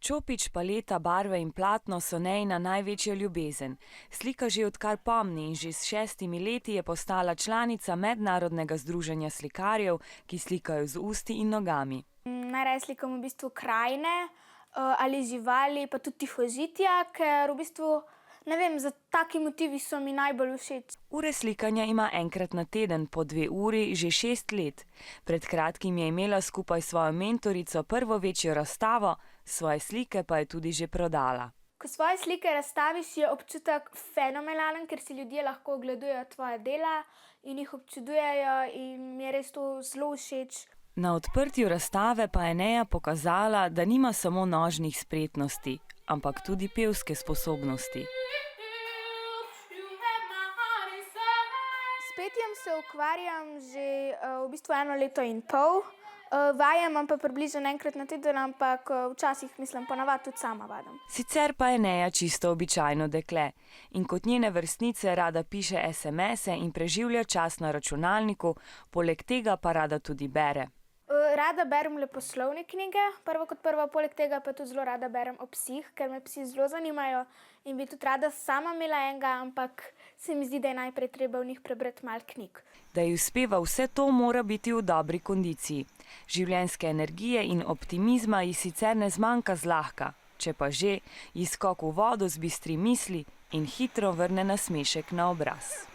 Čopič, paleta, barve in platno so Nejina največja ljubezen. Slika že odkar pomni in že s 6 leti je postala članica Mednarodnega združenja slikarjev, ki slikajo z usti in nogami. Najraje slikam v bistvu krajine ali živali, pa tudi tihožitja, ker v bistvu, ne vem, za taki motivi so mi najbolj všeč. Ure slikanja ima enkrat na teden po 2 uri že 6 let. Pred kratkim je imela skupaj s svojo mentorico prvo večjo razstavo, svoje slike pa je tudi že prodala. Ko svoje slike razstaviš, je občutek fenomenalen, ker si ljudje lahko ogledujejo tvoja dela in jih občudujejo in mi je res to zelo všeč. Na odprtju razstave pa je Neja pokazala, da nima samo nožnih spretnosti, ampak tudi pevske sposobnosti. S petjem se ukvarjam že v bistvu 1 leto in pol. Vajem imam pa približno enkrat na teden, ampak včasih, ponavadi tudi sama vadim. Sicer pa je Neja čisto običajno dekle in kot njene vrstnice rada piše SMS-e in preživlja čas na računalniku, poleg tega pa rada tudi bere. Rada berem leposlovne knjige, prvo kot prvo, poleg tega pa tudi zelo rada berem o psih, ker me psi zelo zanimajo in bi tudi rada sama imela enega, ampak se mi zdi, da je najprej treba v njih prebrati malo knjig. Da ji uspeva vse to, mora biti v dobri kondiciji. Življenjske energije in optimizma ji sicer ne zmanjka zlahka, če pa že, ji skok v vodo zbistri misli in hitro vrne nasmešek na obraz.